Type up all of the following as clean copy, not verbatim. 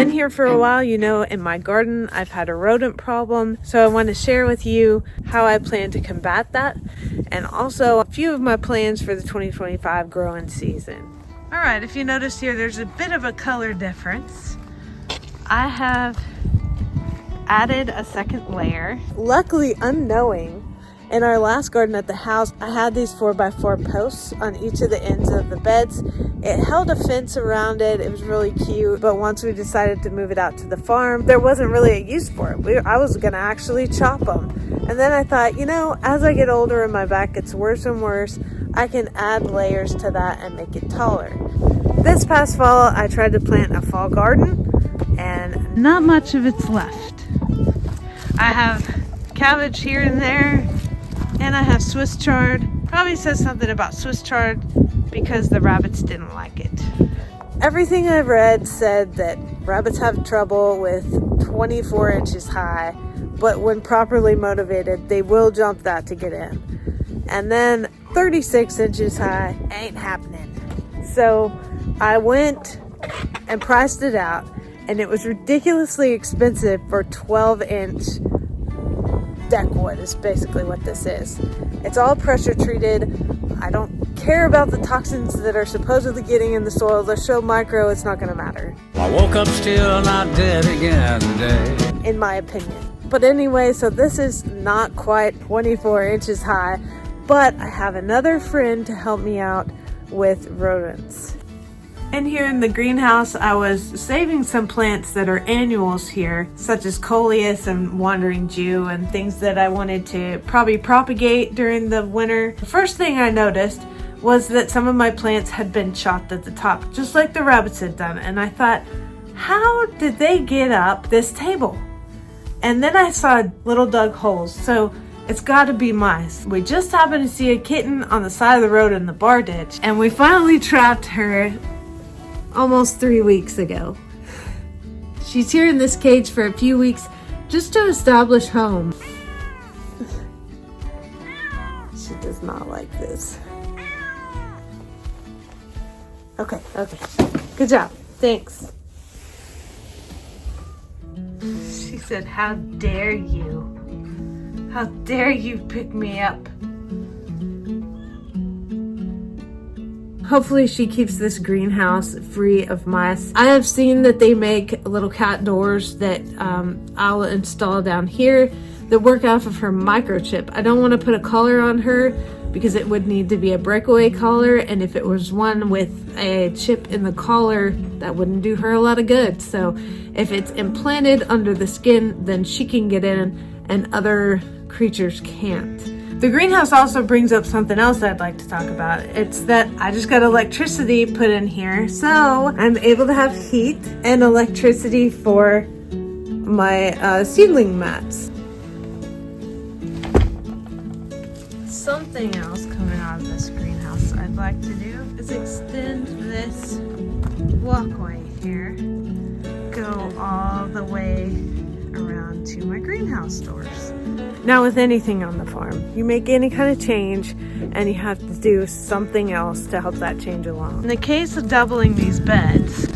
been here for a while, you know in my garden I've had a rodent problem, so I want to share with you how I plan to combat that and also a few of my plans for the 2025 growing season. Alright, if you notice here there's a bit of a color difference. I have added a second layer. Luckily, unknowing, in our last garden at the house, I had these 4x4 posts on each of the ends of the beds. It held a fence around it. It was really cute. But once we decided to move it out to the farm, there wasn't really a use for it. I was going to actually chop them. And then I thought, you know, as I get older and my back gets worse and worse, I can add layers to that and make it taller. This past fall, I tried to plant a fall garden and not much of it's left. I have cabbage here and there, and I have Swiss chard. Probably says something about Swiss chard because the rabbits didn't like it. Everything I've read said that rabbits have trouble with 24 inches high, but when properly motivated, they will jump that to get in. And then 36 inches high ain't happening. So I went and priced it out, and it was ridiculously expensive for 12-inch deck wood is basically what this is. It's all pressure treated. I don't care about the toxins that are supposedly getting in the soil. They're so micro, it's not gonna matter. I woke up still not dead again today, in my opinion. But anyway, so this is not quite 24 inches high, but I have another friend to help me out with rodents. And here in the greenhouse, I was saving some plants that are annuals here, such as coleus and wandering Jew and things that I wanted to probably propagate during the winter. The first thing I noticed was that some of my plants had been chopped at the top, just like the rabbits had done. And I thought, how did they get up this table? And then I saw little dug holes, so it's gotta be mice. We just happened to see a kitten on the side of the road in the bar ditch, and we finally trapped her almost 3 weeks ago. She's here in this cage for a few weeks just to establish home. She does not like this. Okay. Good job. Thanks. She said, "How dare you? How dare you pick me up?" Hopefully she keeps this greenhouse free of mice. I have seen that they make little cat doors that I'll install down here that work off of her microchip. I don't want to put a collar on her because it would need to be a breakaway collar, and if it was one with a chip in the collar, that wouldn't do her a lot of good. So if it's implanted under the skin, then she can get in and other creatures can't. The greenhouse also brings up something else I'd like to talk about. It's that I just got electricity put in here, so I'm able to have heat and electricity for my seedling mats. Something else coming out of this greenhouse I'd like to do is extend this walkway here, go all the way around to my greenhouse doors. Now with anything on the farm, you make any kind of change and you have to do something else to help that change along. In the case of doubling these beds,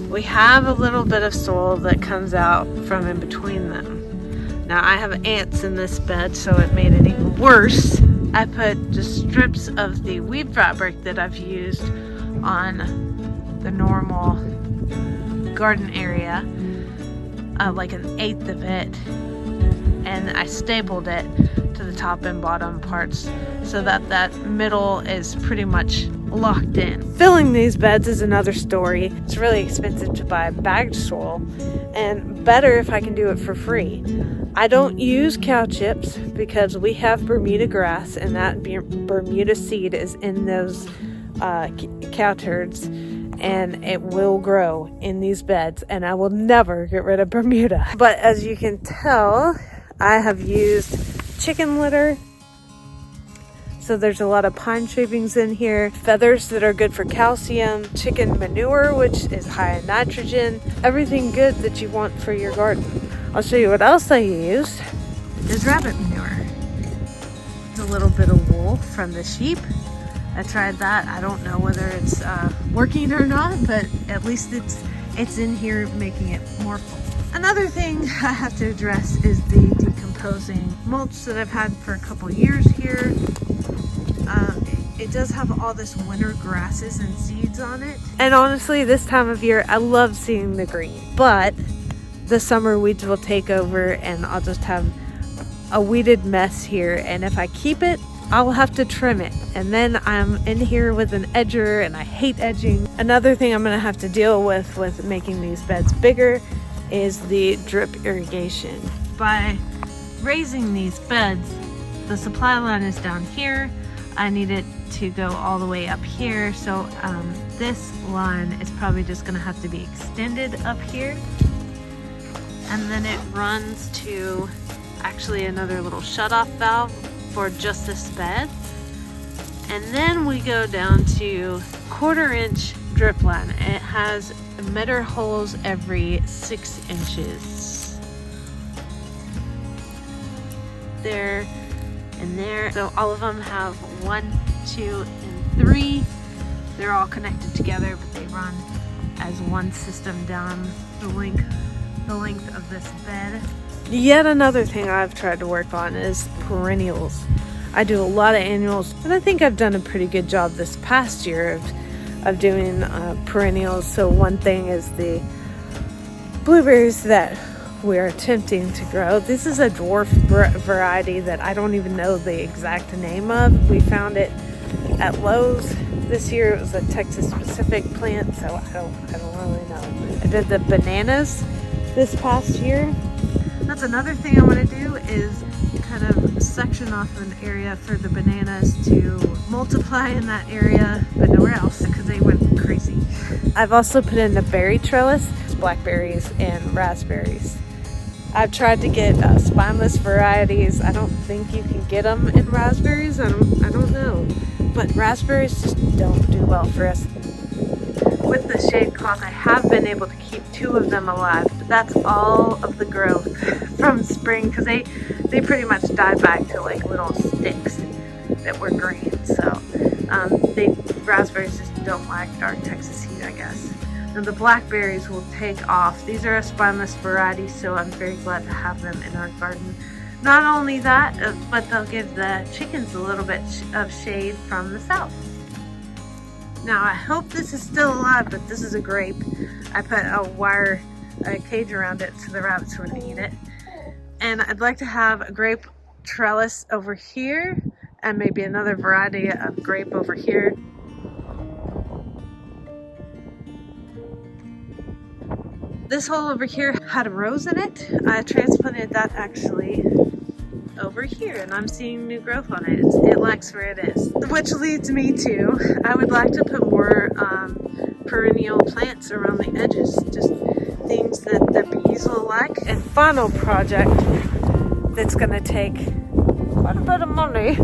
we have a little bit of soil that comes out from in between them. Now I have ants in this bed, so it made it even worse. I put just strips of the weed fabric that I've used on the normal garden area, like 1/8 of it, and I stapled it to the top and bottom parts so that that middle is pretty much locked in. Filling these beds is another story. It's really expensive to buy bagged soil, and better if I can do it for free. I don't use cow chips because we have Bermuda grass, and that Bermuda seed is in those cow turds, and it will grow in these beds, and I will never get rid of Bermuda. But as you can tell, I have used chicken litter. So there's a lot of pine shavings in here, feathers that are good for calcium, chicken manure, which is high in nitrogen, everything good that you want for your garden. I'll show you what else I used is rabbit manure. It's a little bit of wool from the sheep. I tried that. I don't know whether it's working or not, but at least it's it's in here making it more full. Another thing I have to address is the decomposing mulch that I've had for a couple years here. It does have all this winter grasses and seeds on it. And honestly, this time of year, I love seeing the green. But the summer weeds will take over and I'll just have a weeded mess here. And if I keep it, I will have to trim it. And then I'm in here with an edger and I hate edging. Another thing I'm gonna have to deal with making these beds bigger is the drip irrigation. By raising these beds, the supply line is down here. I need it to go all the way up here. So this line is probably just gonna have to be extended up here. And then it runs to actually another little shutoff valve for just this bed. And then we go down to 1/4 inch drip line. It has emitter holes every 6 inches. There and there. So all of them have 1, 2, and 3. They're all connected together, but they run as one system down the length of this bed. Yet another thing I've tried to work on is perennials. I do a lot of annuals, and I think I've done a pretty good job this past year of doing perennials. So one thing is the blueberries that we're attempting to grow. This is a dwarf variety that I don't even know the exact name of. We found it at Lowe's this year. It was a Texas specific plant, so I don't really know. I did the bananas this past year. That's another thing I want to do is kind of section off an area for the bananas to multiply in that area, but nowhere else because they went crazy. I've also put in a berry trellis, blackberries and raspberries. I've tried to get spineless varieties. I don't think you can get them in raspberries. I don't know, but raspberries just don't do well for us. With the shade cloth, I have been able to keep 2 of them alive, but that's all of the growth from spring because they pretty much died back to like little sticks that were green. So raspberries just don't like dark Texas heat, I guess. And the blackberries will take off. These are a spineless variety, so I'm very glad to have them in our garden. Not only that, but they'll give the chickens a little bit of shade from the south. Now I hope this is still alive, but this is a grape. I put a cage around it so the rabbits wouldn't eat it. And I'd like to have a grape trellis over here and maybe another variety of grape over here. This hole over here had a rose in it. I transplanted that actually over here, and I'm seeing new growth on it. It likes where it is. Which leads me to, I would like to put more perennial plants around the edges, just things that the bees will like. And final project that's gonna take quite a bit of money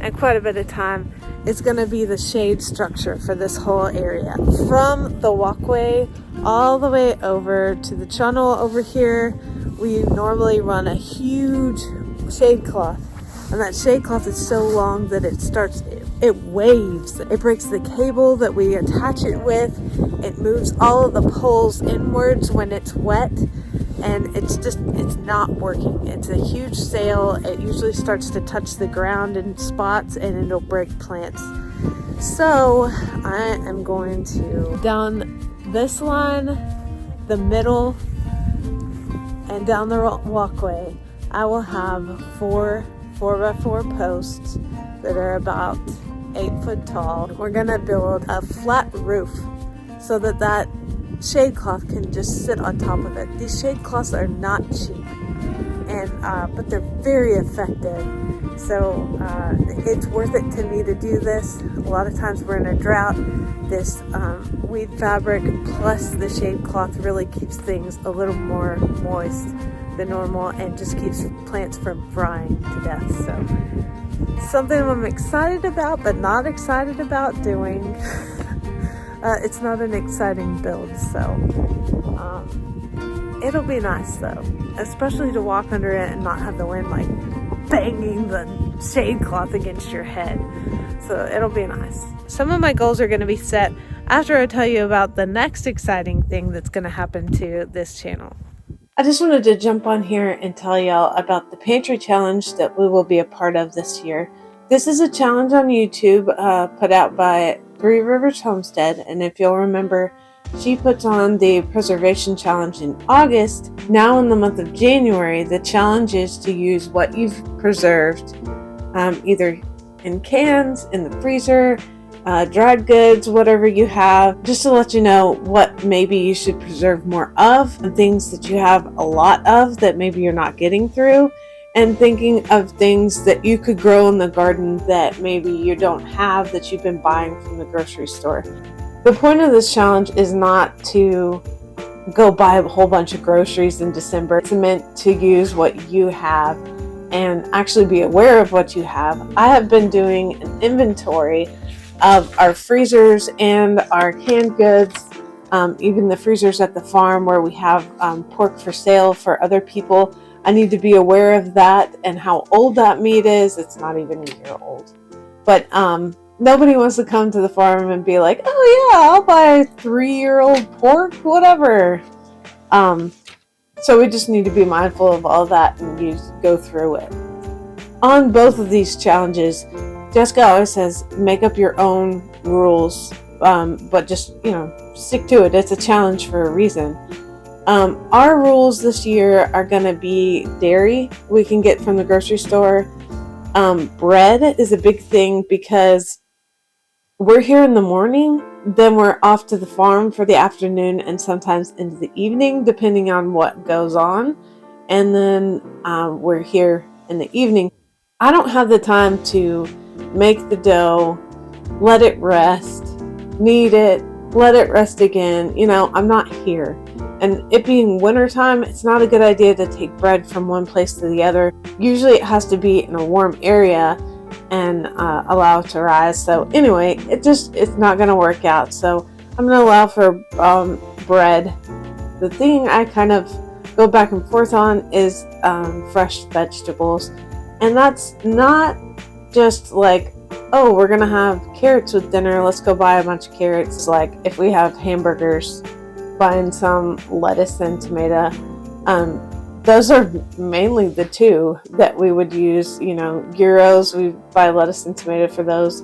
and quite a bit of time is gonna be the shade structure for this whole area. From the walkway all the way over to the tunnel over here, we normally run a huge shade cloth, and that shade cloth is so long that it waves. It breaks the cable that we attach it with. It moves all of the poles inwards when it's wet, and it's not working. It's a huge sail. It usually starts to touch the ground in spots and it'll break plants. So I am going to down this line, the middle, and down the walkway, I will have 4 4x4 posts that are about 8 foot tall. We're gonna build a flat roof so that shade cloth can just sit on top of it. These shade cloths are not cheap, but they're very effective. So it's worth it to me to do this. A lot of times we're in a drought. This weed fabric plus the shade cloth really keeps things a little more moist than normal and just keeps plants from frying to death. So something I'm excited about but not excited about doing. It's not an exciting build, so it'll be nice though, especially to walk under it and not have the wind like banging the shade cloth against your head. So it'll be nice. Some of my goals are going to be set after I tell you about the next exciting thing that's going to happen to this channel. I just wanted to jump on here and tell y'all about the Pantry challenge that we will be a part of this year. This is a challenge on YouTube put out by Three Rivers Homestead, and if you'll remember, she puts on the preservation challenge in August. Now in the month of January, the challenge is to use what you've preserved, either in cans, in the freezer, dried goods, whatever you have, just to let you know what maybe you should preserve more of, and things that you have a lot of that maybe you're not getting through, and thinking of things that you could grow in the garden that maybe you don't have that you've been buying from the grocery store. The point of this challenge is not to go buy a whole bunch of groceries in December. It's meant to use what you have and actually be aware of what you have. I have been doing an inventory of our freezers and our canned goods, even the freezers at the farm where we have pork for sale for other people. I need to be aware of that and how old that meat is. It's not even a year old. But nobody wants to come to the farm and be like, oh yeah, I'll buy 3-year-old pork, whatever. So we just need to be mindful of all that and go through it. On both of these challenges, Jessica always says, make up your own rules, but just, stick to it. It's a challenge for a reason. Our rules this year are going to be dairy we can get from the grocery store. Bread is a big thing because we're here in the morning, then we're off to the farm for the afternoon and sometimes into the evening, depending on what goes on. And then we're here in the evening. I don't have the time to make the dough, let it rest, knead it, let it rest again. I'm not here. And it being wintertime, it's not a good idea to take bread from one place to the other. Usually it has to be in a warm area and allow it to rise. So anyway, it's not going to work out. So I'm going to allow for bread. The thing I kind of go back and forth on is fresh vegetables. And that's not just like, oh, we're going to have carrots with dinner, let's go buy a bunch of carrots. It's like if we have hamburgers, buying some lettuce and tomato. Those are mainly the two that we would use. Gyros, we buy lettuce and tomato for those.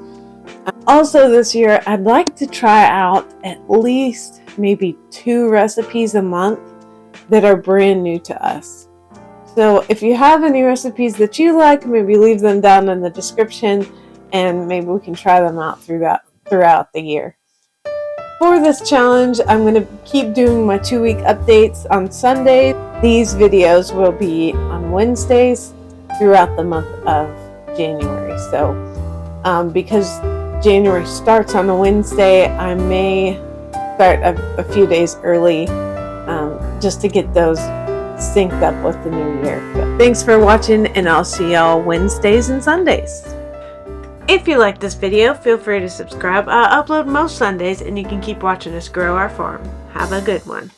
Also this year, I'd like to try out at least maybe 2 recipes a month that are brand new to us. So if you have any recipes that you like, maybe leave them down in the description and maybe we can try them out throughout the year. For this challenge, I'm going to keep doing my 2-week updates on Sundays. These videos will be on Wednesdays throughout the month of January. So because January starts on a Wednesday, I may start a few days early just to get those synced up with the new year. But thanks for watching, and I'll see y'all Wednesdays and Sundays. If you like this video, feel free to subscribe. I upload most Sundays, and you can keep watching us grow our farm. Have a good one.